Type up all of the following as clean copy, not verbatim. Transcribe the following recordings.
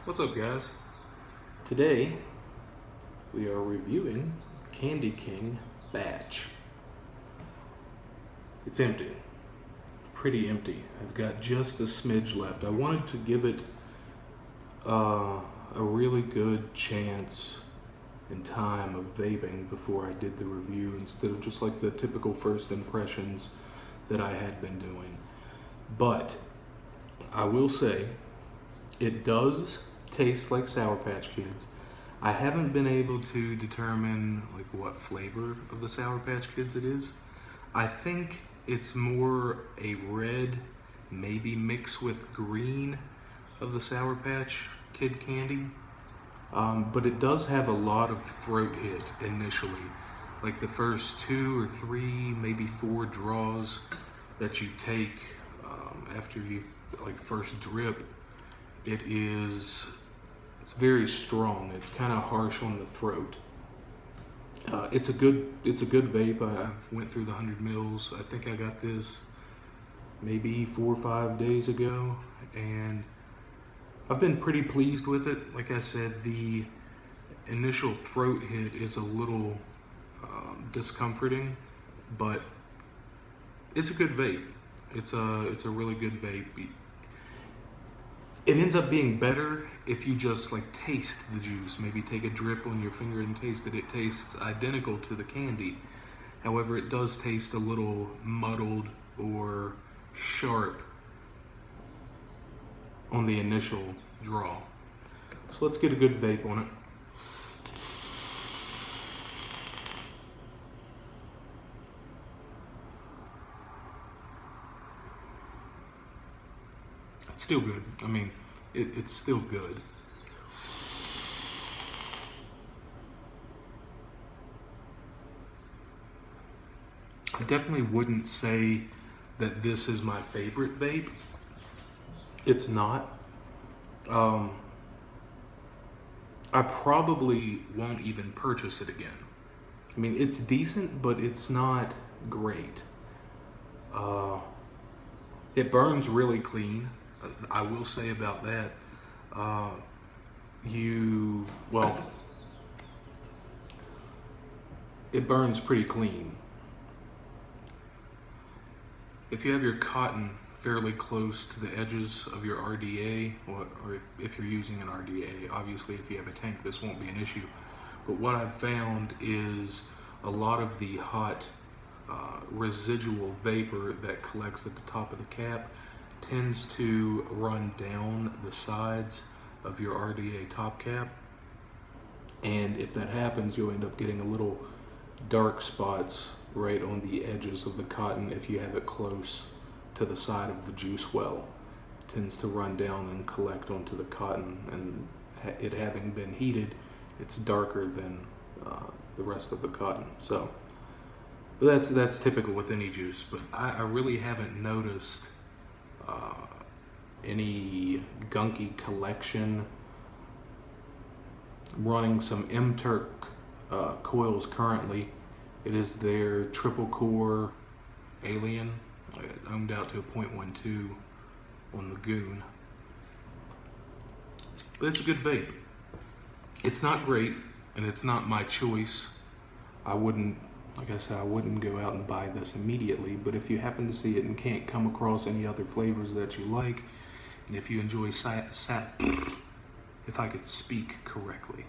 What's up, guys? Today we are reviewing Candy King Batch. It's empty, pretty empty. I've got just a smidge left. I wanted to give it a really good chance and time of vaping before I did the review, instead of just like the typical first impressions that I had been doing. But I will say it does taste like Sour Patch Kids. I haven't been able to determine like what flavor of the Sour Patch Kids it is. I think it's more a red, maybe mixed with green of the Sour Patch Kid candy. But it does have a lot of throat hit initially. Like the first 2 or 3, maybe 4 draws that you take after you like first drip, it's very strong. It's kind of harsh on the throat. It's a good vape. I've went through the 100 mils. I think I got this maybe 4 or 5 days ago, and I've been pretty pleased with it. Like I said, the initial throat hit is a little discomforting, but it's a good vape. It's a really good vape. It ends up being better if you just like taste the juice. Maybe take a drip on your finger and taste it. It tastes identical to the candy. However, it does taste a little muddled or sharp on the initial draw. So let's get a good vape on it. It's still good. I mean, it's still good. I definitely wouldn't say that this is my favorite vape. It's not. I probably won't even purchase it again. I mean, it's decent, but it's not great. It burns really clean. I will say about that. It burns pretty clean. If you have your cotton fairly close to the edges of your RDA, or if you're using an RDA, obviously if you have a tank, this won't be an issue. But what I've found is a lot of the hot residual vapor that collects at the top of the cap tends to run down the sides of your RDA top cap. And if that happens, you'll end up getting a little dark spots right on the edges of the cotton if you have it close to the side of the juice well. It tends to run down and collect onto the cotton, and it having been heated, it's darker than the rest of the cotton. So, but that's typical with any juice. But I really haven't noticed any gunky collection. Running some M-Turk coils currently. It is their triple core alien, ohmed out to a 0.12 on the Goon. But it's a good vape. It's not great, and it's not my choice. I wouldn't go out and buy this immediately, but if you happen to see it and can't come across any other flavors that you like, and if you enjoy if I could speak correctly,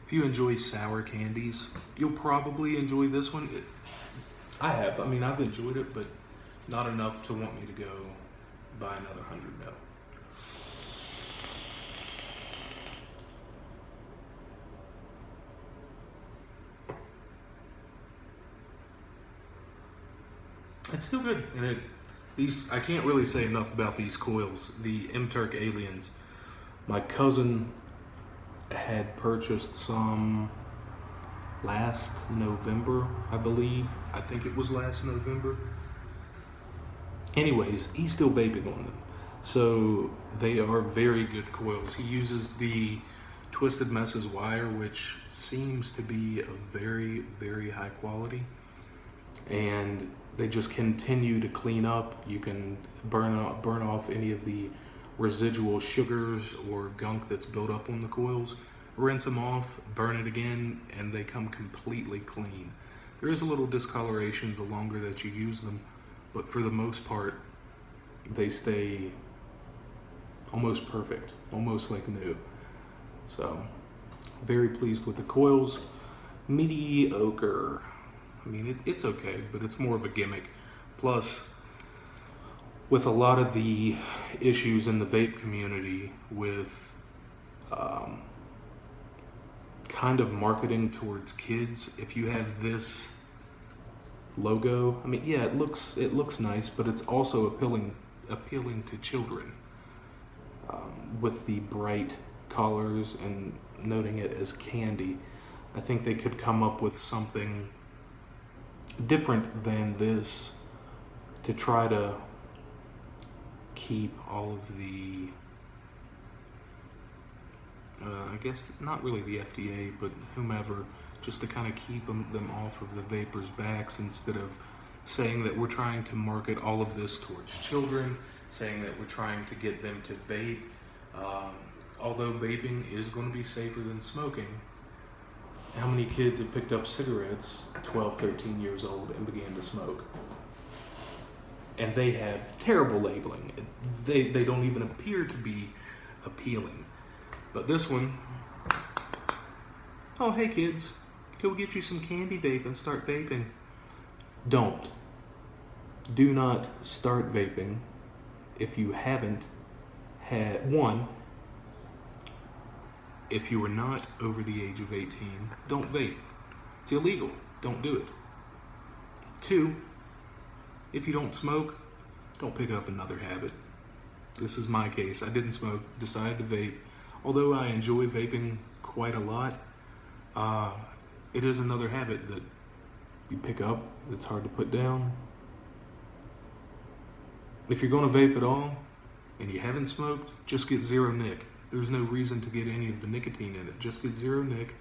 if you enjoy sour candies, you'll probably enjoy this one. I've enjoyed it, but not enough to want me to go buy another 100 mil. It's still good, and I can't really say enough about these coils, the M-Turk aliens. My cousin had purchased some last November, I believe. I think it was last November. Anyways, he's still vaping on them. So they are very good coils. He uses the Twisted Messes wire, which seems to be a very, very high quality. And they just continue to clean up. You can burn off any of the residual sugars or gunk that's built up on the coils. Rinse them off, burn it again, and they come completely clean. There is a little discoloration the longer that you use them, but for the most part, they stay almost perfect, almost like new. So, very pleased with the coils. Mediocre. I mean, it's okay, but it's more of a gimmick. Plus, with a lot of the issues in the vape community with kind of marketing towards kids, if you have this logo, I mean, yeah, it looks nice, but it's also appealing to children with the bright colors and noting it as candy. I think they could come up with something different than this to try to keep all of the I guess not really the FDA, but whomever, just to kind of keep them off of the vapors' backs, instead of saying that we're trying to market all of this towards children, saying that we're trying to get them to vape. Although vaping is going to be safer than smoking, how many kids have picked up cigarettes 12, 13 years old and began to smoke? And they have terrible labeling. They don't even appear to be appealing. But this one, oh, hey kids, go get you some candy vape and start vaping. Don't. Do not start vaping if you haven't had, one, if you are not over the age of 18, don't vape. It's illegal. Don't do it. Two, if you don't smoke, don't pick up another habit. This is my case. I didn't smoke, decided to vape. Although I enjoy vaping quite a lot, it is another habit that you pick up. It's hard to put down. If you're going to vape at all and you haven't smoked, just get zero nic. There's no reason to get any of the nicotine in it. Just get zero nic,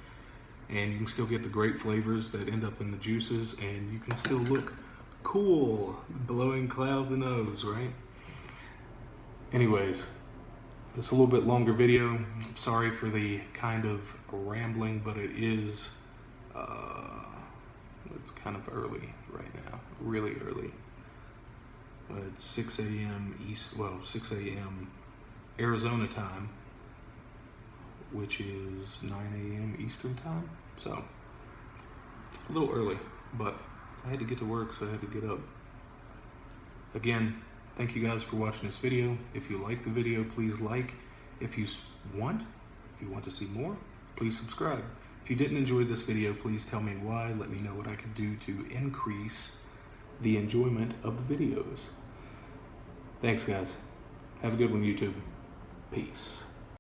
and you can still get the great flavors that end up in the juices, and you can still look cool blowing clouds and O's, right? Anyways, this is a little bit longer video. Sorry for the kind of rambling, but it is, it's kind of early right now, really early. It's 6 a.m. 6 a.m. Arizona time, which is 9 a.m. Eastern time. So, a little early, but I had to get to work, so I had to get up. Again, thank you guys for watching this video. If you like the video, please like. If you want to see more, please subscribe. If you didn't enjoy this video, please tell me why. Let me know what I can do to increase the enjoyment of the videos. Thanks, guys. Have a good one, YouTube. Peace.